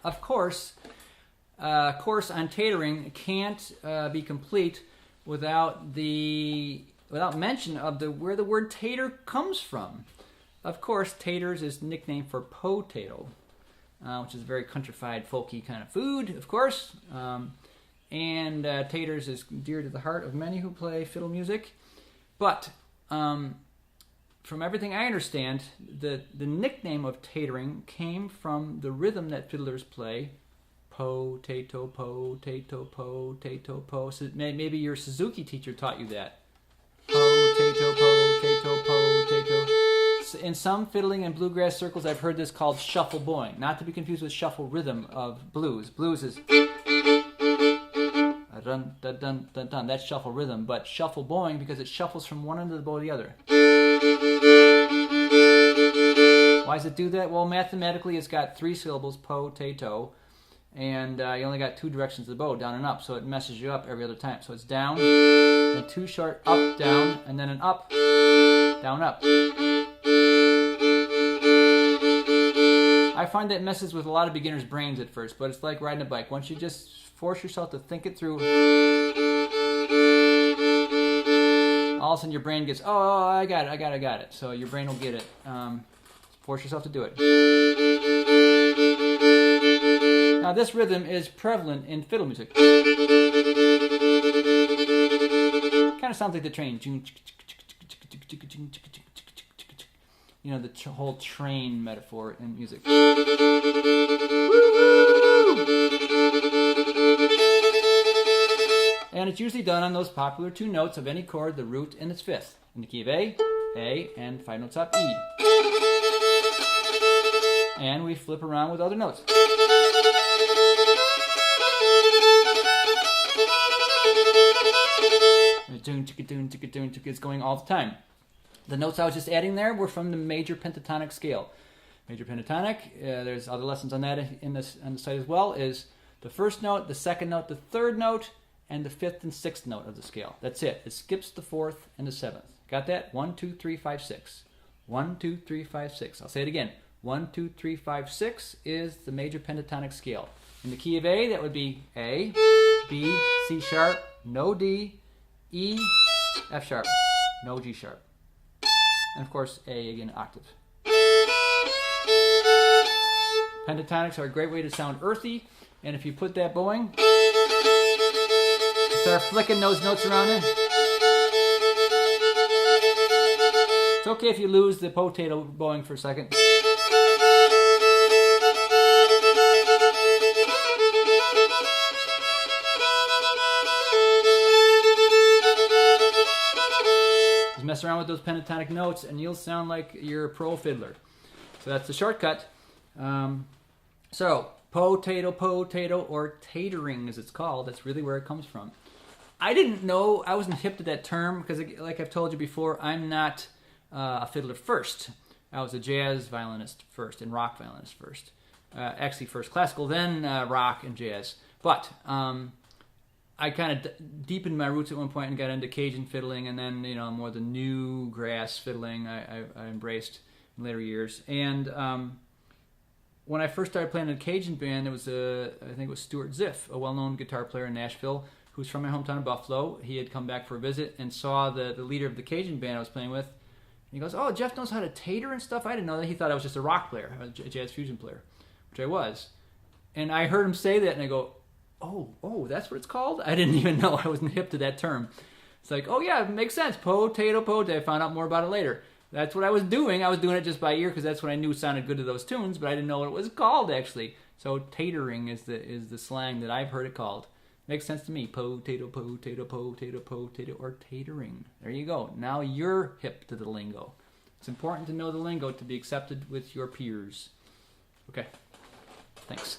of course, course on tatering can't be complete without mention of where the word tater comes from. Of course, taters is nickname for potato, which is a very countrified, folky kind of food, of course. And taters is dear to the heart of many who play fiddle music. But from everything I understand, the nickname of tatering came from the rhythm that fiddlers play. Po-tato, po-tato, po-tato, po. So maybe your Suzuki teacher taught you that. Po-tato, po-tato, po-tato. In some fiddling and bluegrass circles, I've heard this called shuffle bowing. Not to be confused with shuffle rhythm of blues. Blues is dun, dun, dun, dun, dun. That's shuffle rhythm, but shuffle bowing because it shuffles from one end of the bow to the other. Why does it do that? Well, mathematically, it's got 3 syllables, po-tato, and you only got 2 directions of the bow, down and up, so it messes you up every other time. So it's down, then 2 short, up, down, and then an up, down, up. I find that messes with a lot of beginners' brains at first, but it's like riding a bike. Once you just force yourself to think it through, all of a sudden your brain gets, oh, I got it. So your brain will get it. Force yourself to do it. Now this rhythm is prevalent in fiddle music. Kind of sounds like the train. You know, the whole train metaphor in music. And it's usually done on those popular 2 notes of any chord, the root and its 5th. In the key of A, and 5 notes up, E. And we flip around with other notes. It's going all the time. The notes I was just adding there were from the major pentatonic scale. Major pentatonic, there's other lessons on that on the site as well, is the first note, the second note, the third note, and the 5th and 6th note of the scale. That's it. It skips the 4th and the 7th. Got that? 1, 2, 3, 5, 6. 1, 2, 3, 5, 6. I'll say it again. 1, 2, 3, 5, 6 is the major pentatonic scale. In the key of A, that would be A, B, C sharp, no D, E, F sharp, no G sharp. And of course, A again, octave. Pentatonics are a great way to sound earthy, and if you put that bowing, start flicking those notes around it. It's okay if you lose the potato bowing for a second. Just mess around with those pentatonic notes and you'll sound like you're a pro fiddler. So that's the shortcut. So potato, potato, or tatering as it's called, that's really where it comes from. I didn't know, I wasn't hip to that term because, like I've told you before, I'm not a fiddler first. I was a jazz violinist first and rock violinist first. Actually first classical, then rock and jazz. But I kind of deepened my roots at one point and got into Cajun fiddling, and then more the new grass fiddling I embraced in later years. And when I first started playing in a Cajun band, it was I think it was Stuart Ziff, a well-known guitar player in Nashville, who's from my hometown of Buffalo. He had come back for a visit and saw the leader of the Cajun band I was playing with. And he goes, "Oh, Jeff knows how to tater and stuff." I didn't know that. He thought I was just a rock player, a jazz fusion player, which I was. And I heard him say that, and I go, oh, that's what it's called? I didn't even know. I wasn't hip to that term. It's like, oh yeah, it makes sense. Potato, potato. I found out more about it later. That's what I was doing. I was doing it just by ear because that's what I knew sounded good to those tunes, but I didn't know what it was called actually. So tatering is the slang that I've heard it called. Makes sense to me. Potato, potato, potato, potato, or tatering. There you go. Now you're hip to the lingo. It's important to know the lingo to be accepted with your peers. Okay. Thanks.